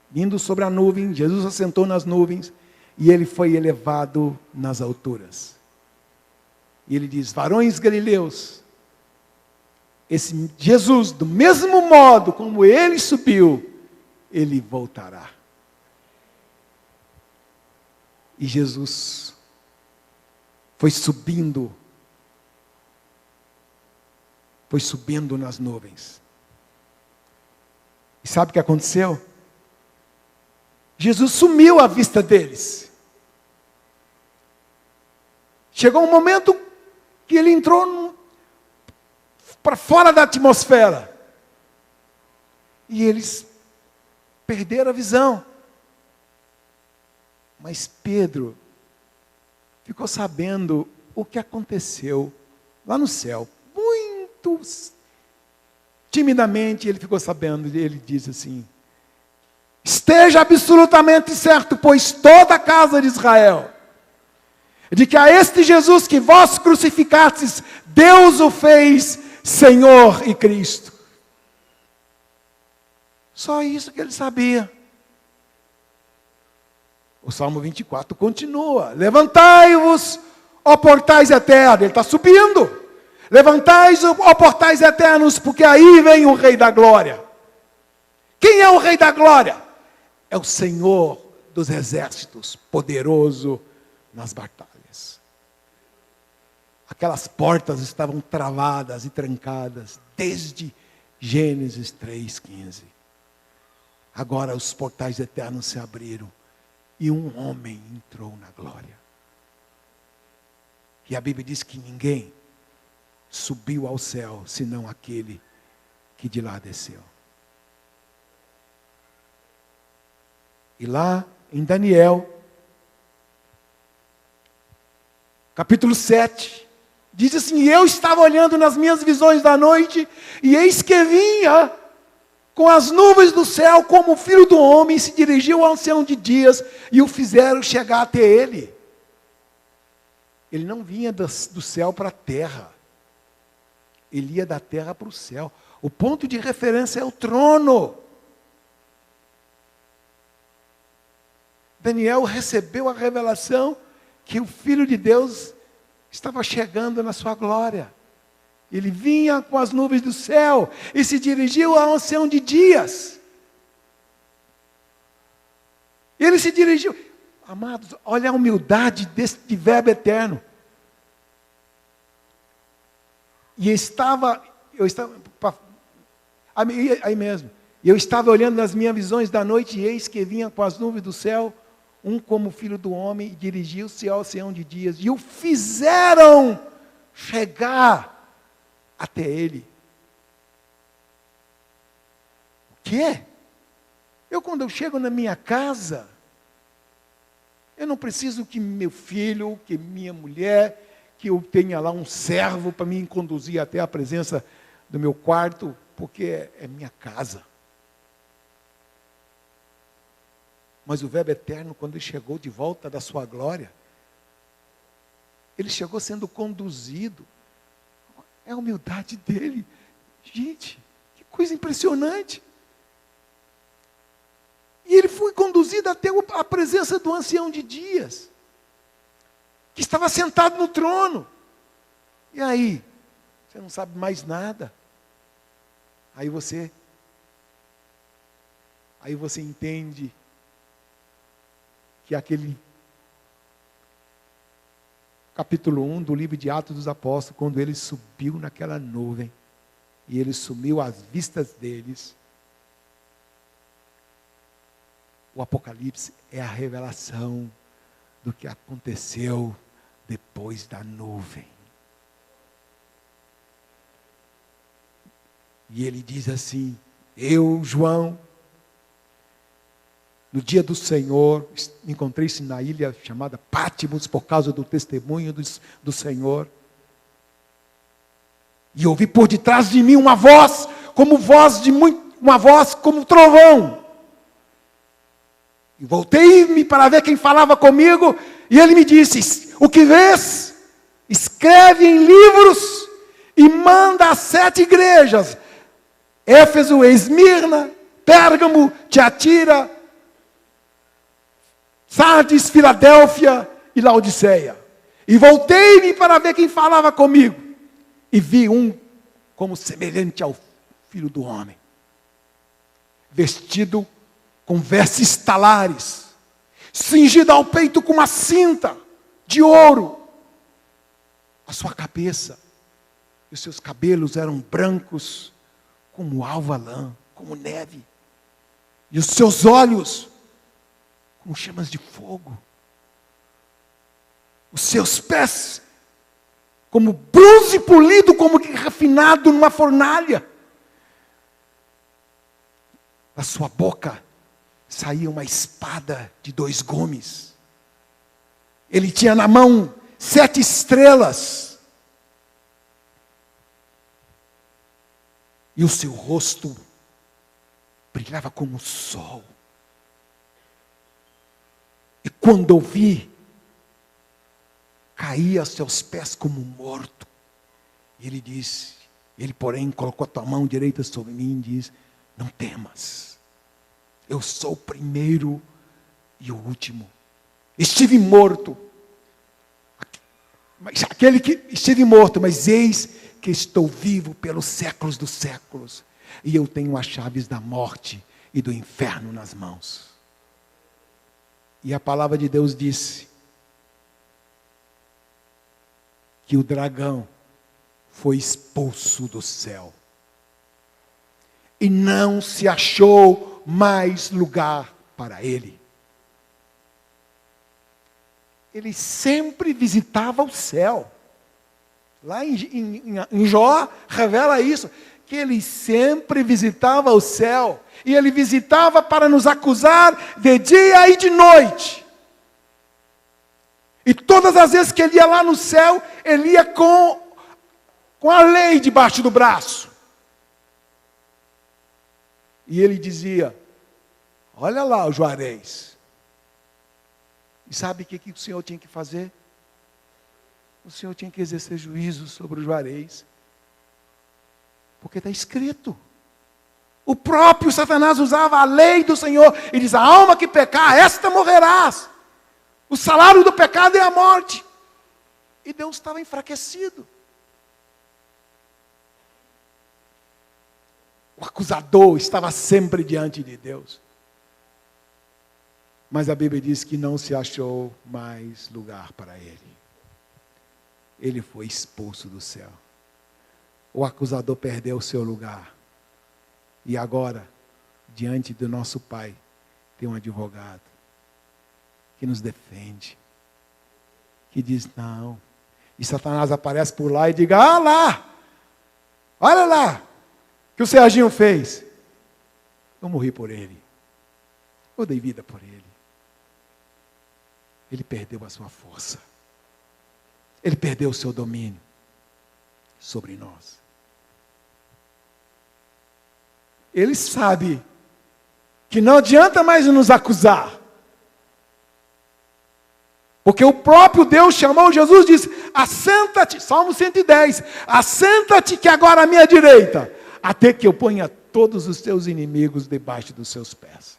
vindo sobre a nuvem, Jesus assentou nas nuvens, e ele foi elevado nas alturas. E ele diz: varões galileus, esse Jesus, do mesmo modo como ele subiu, ele voltará. E Jesus foi subindo nas nuvens. E sabe o que aconteceu? Jesus sumiu à vista deles. Chegou um momento que ele entrou para fora da atmosfera. E eles perderam a visão. Mas Pedro ficou sabendo o que aconteceu lá no céu. Muito timidamente ele ficou sabendo. Ele diz assim: esteja absolutamente certo, pois toda a casa de Israel, de que a este Jesus que vós crucificastes, Deus o fez Senhor e Cristo. Só isso que ele sabia. O Salmo 24 continua: levantai-vos, ó portais eternos. Ele está subindo. Levantai-vos, ó portais eternos, porque aí vem o Rei da Glória. Quem é o Rei da Glória? É o Senhor dos exércitos, poderoso nas batalhas. Aquelas portas estavam travadas e trancadas desde Gênesis 3:15. Agora os portais eternos se abriram e um homem entrou na glória. E a Bíblia diz que ninguém subiu ao céu senão aquele que de lá desceu. E lá em Daniel, capítulo 7, diz assim: eu estava olhando nas minhas visões da noite, e eis que vinha com as nuvens do céu, como o Filho do Homem, se dirigiu ao ancião de dias, e o fizeram chegar até ele. Ele não vinha do céu para a terra, ele ia da terra para o céu. O ponto de referência é o trono. Daniel recebeu a revelação que o Filho de Deus estava chegando na sua glória. Ele vinha com as nuvens do céu e se dirigiu ao ancião de dias. Ele se dirigiu. Amados, olha a humildade deste verbo eterno. E eu estava aí mesmo. E eu estava olhando nas minhas visões da noite, e eis que vinha com as nuvens do céu, um como Filho do Homem, e dirigiu-se ao ancião de dias, e o fizeram chegar até ele. O quê? Quando eu chego na minha casa, eu não preciso que meu filho, que minha mulher, que eu tenha lá um servo para me conduzir até a presença do meu quarto, porque é minha casa. Mas o Verbo eterno, quando ele chegou de volta da sua glória, ele chegou sendo conduzido. É a humildade dele. Gente, que coisa impressionante. E ele foi conduzido até a presença do ancião de dias, que estava sentado no trono. E aí? Você não sabe mais nada. Aí você entende que aquele capítulo 1 do livro de Atos dos Apóstolos, quando ele subiu naquela nuvem, e ele sumiu às vistas deles, o Apocalipse é a revelação do que aconteceu depois da nuvem. E ele diz assim: eu, João, no dia do Senhor, encontrei-se na ilha chamada Patmos, por causa do testemunho do Senhor. E ouvi por detrás de mim uma voz como trovão. E voltei-me para ver quem falava comigo, e ele me disse: o que vês? Escreve em livros e manda às 7 igrejas: Éfeso, Esmirna, Pérgamo, Tiatira, Sardes, Filadélfia e Laodiceia. E voltei-me para ver quem falava comigo, e vi um como semelhante ao Filho do Homem, vestido com vestes talares, cingido ao peito com uma cinta de ouro. A sua cabeça e os seus cabelos eram brancos como alva lã, como neve. E os seus olhos como chamas de fogo. Os seus pés como bronze polido, como que refinado numa fornalha. Da sua boca saía uma espada de 2 gumes. Ele tinha na mão 7 estrelas. E o seu rosto brilhava como o sol. E quando eu vi, caía aos seus pés como morto. E ele disse, ele porém colocou a tua mão direita sobre mim e disse: não temas, eu sou o primeiro e o último. Estive morto, mas eis que estou vivo pelos séculos dos séculos, e eu tenho as chaves da morte e do inferno nas mãos. E a palavra de Deus disse que o dragão foi expulso do céu, e não se achou mais lugar para ele. Ele sempre visitava o céu. Lá em Jó, revela isso, que ele sempre visitava o céu. E ele visitava para nos acusar de dia e de noite. E todas as vezes que ele ia lá no céu, ele ia com a lei debaixo do braço. E ele dizia: olha lá os Juareis. E sabe o que o Senhor tinha que fazer? O Senhor tinha que exercer juízo sobre os Juareis. Porque está escrito. O próprio Satanás usava a lei do Senhor e diz: a alma que pecar, esta morrerás. O salário do pecado é a morte. E Deus estava enfraquecido. O acusador estava sempre diante de Deus. Mas a Bíblia diz que não se achou mais lugar para ele. Ele foi expulso do céu. O acusador perdeu o seu lugar. E agora, diante do nosso Pai, tem um advogado que nos defende, que diz não. E Satanás aparece por lá e diga: ah lá, olha lá, o que o Serginho fez. Eu morri por ele. Eu dei vida por ele. Ele perdeu a sua força. Ele perdeu o seu domínio sobre nós. Ele sabe que não adianta mais nos acusar. Porque o próprio Deus chamou Jesus e disse: assenta-te, Salmo 110, assenta-te que agora à minha direita, até que eu ponha todos os teus inimigos debaixo dos seus pés.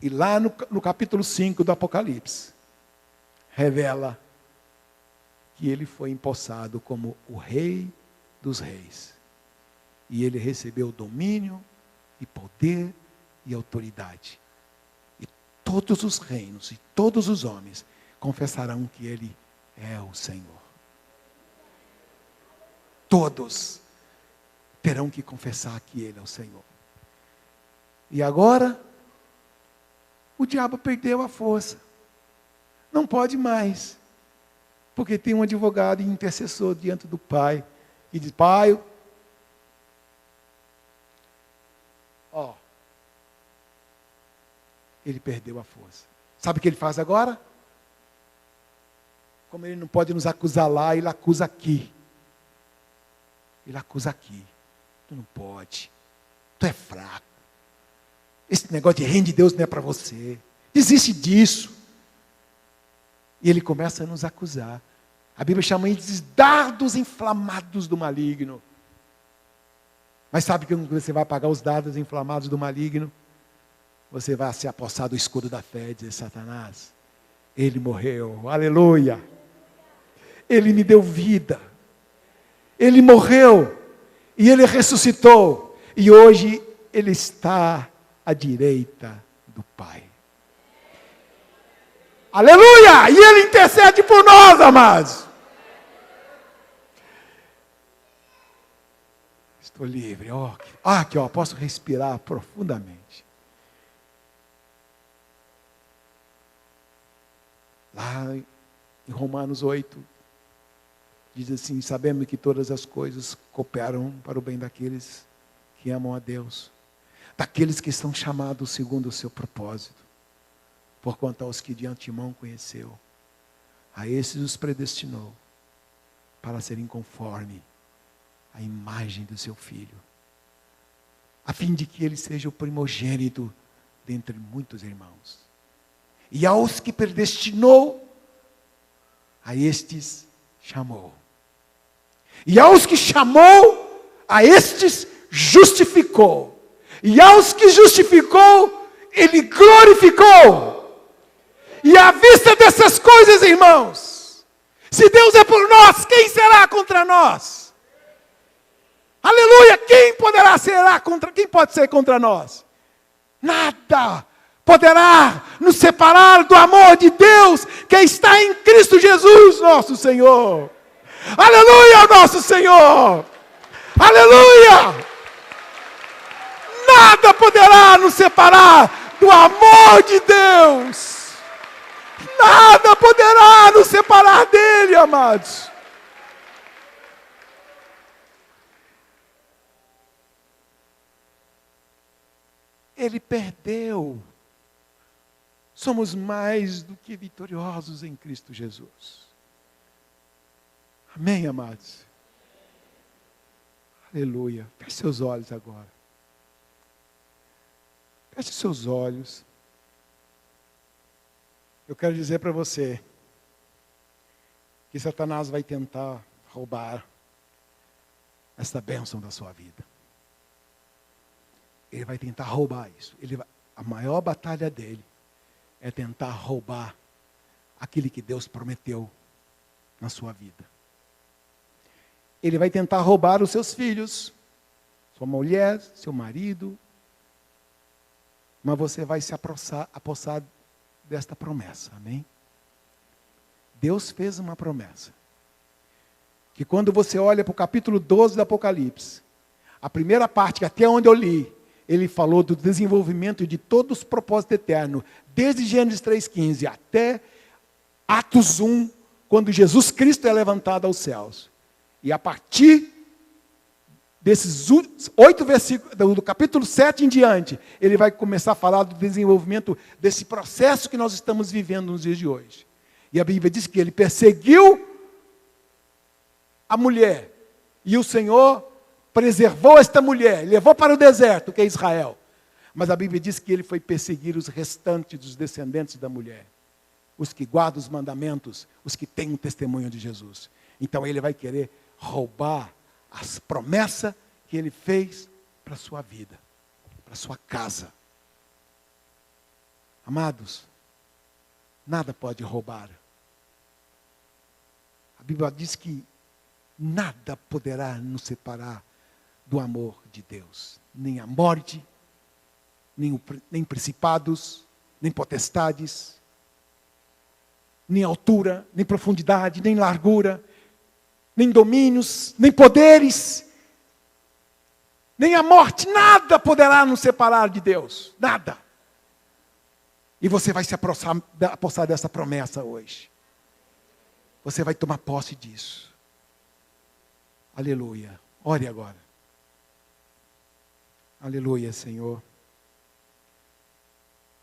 E lá no capítulo 5 do Apocalipse, revela que ele foi empossado como o Rei dos Reis. E ele recebeu domínio e poder e autoridade. E todos os reinos e todos os homens confessarão que ele é o Senhor. Todos terão que confessar que ele é o Senhor. E agora, o diabo perdeu a força. Não pode mais. Porque tem um advogado e intercessor diante do Pai. E diz: Pai, ele perdeu a força. Sabe o que ele faz agora? Como ele não pode nos acusar lá, ele acusa aqui. Ele acusa aqui. Tu não pode. Tu é fraco. Esse negócio de reino de Deus não é para você. Desiste disso. E ele começa a nos acusar. A Bíblia chama isso de dardos inflamados do maligno. Mas sabe que quando você vai apagar os dardos inflamados do maligno, você vai se apossar do escudo da fé e dizer: Satanás, ele morreu, aleluia. Ele me deu vida. Ele morreu e ele ressuscitou. E hoje ele está à direita do Pai. Aleluia! E ele intercede por nós, amados. Estou livre. Aqui, posso respirar profundamente. Lá em Romanos 8, diz assim: sabemos que todas as coisas cooperam para o bem daqueles que amam a Deus, daqueles que são chamados segundo o seu propósito. Porquanto aos que de antemão conheceu, a esses os predestinou para serem conforme a imagem do seu Filho, a fim de que ele seja o primogênito dentre muitos irmãos. E aos que predestinou, a estes chamou. E aos que chamou, a estes justificou. E aos que justificou, ele glorificou. E à vista dessas coisas, irmãos, se Deus é por nós, quem será contra nós? Aleluia! Quem pode ser contra nós? Nada poderá nos separar do amor de Deus que está em Cristo Jesus, nosso Senhor. Aleluia, nosso Senhor! Aleluia! Nada poderá nos separar do amor de Deus. Nada poderá nos separar dele, amados. Ele perdeu. Somos mais do que vitoriosos em Cristo Jesus. Amém, amados? Aleluia. Feche seus olhos agora. Feche seus olhos. Eu quero dizer para você que Satanás vai tentar roubar essa bênção da sua vida. Ele vai tentar roubar isso. A maior batalha dele é tentar roubar aquilo que Deus prometeu na sua vida. Ele vai tentar roubar os seus filhos, sua mulher, seu marido. Mas você vai se apossar desta promessa, amém? Deus fez uma promessa. Que quando você olha para o capítulo 12 do Apocalipse, a primeira parte, que até onde eu li, ele falou do desenvolvimento de todos os propósitos eternos, desde Gênesis 3,15 até Atos 1, quando Jesus Cristo é levantado aos céus. E a partir desses 8 versículos, do capítulo 7 em diante, ele vai começar a falar do desenvolvimento desse processo que nós estamos vivendo nos dias de hoje. E a Bíblia diz que ele perseguiu a mulher, e o Senhor preservou esta mulher, levou para o deserto, que é Israel. Mas a Bíblia diz que ele foi perseguir os restantes dos descendentes da mulher. Os que guardam os mandamentos, os que têm um testemunho de Jesus. Então ele vai querer roubar as promessas que ele fez para a sua vida, para a sua casa. Amados, nada pode roubar. A Bíblia diz que nada poderá nos separar do amor de Deus. Nem a morte, nem principados, nem potestades, nem altura, nem profundidade, nem largura, nem domínios, nem poderes, nem a morte, nada poderá nos separar de Deus. Nada. E você vai se apossar dessa promessa hoje. Você vai tomar posse disso. Aleluia. Ore agora. Aleluia, Senhor.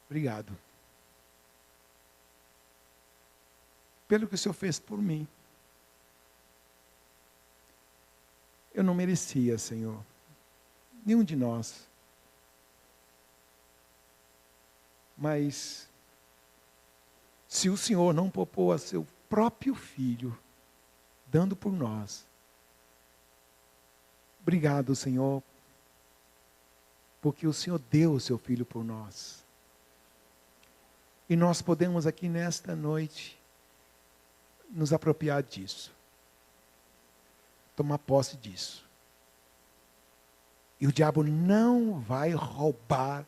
Obrigado. Pelo que o Senhor fez por mim. Eu não merecia, Senhor. Nenhum de nós. Mas, se o Senhor não poupou a seu próprio Filho, dando por nós. Obrigado, Senhor, porque o Senhor deu o seu Filho por nós. E nós podemos aqui nesta noite nos apropriar disso. Tomar posse disso. E o diabo não vai roubar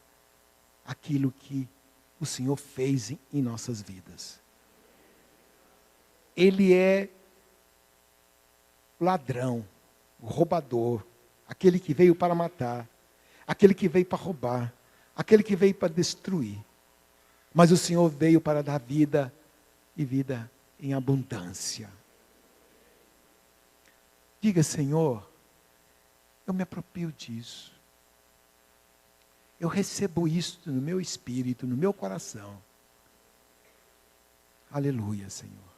aquilo que o Senhor fez em nossas vidas. Ele é ladrão, roubador, aquele que veio para matar, aquele que veio para roubar, aquele que veio para destruir. Mas o Senhor veio para dar vida e vida em abundância. Diga, Senhor, eu me aproprio disso. Eu recebo isso no meu espírito, no meu coração. Aleluia, Senhor.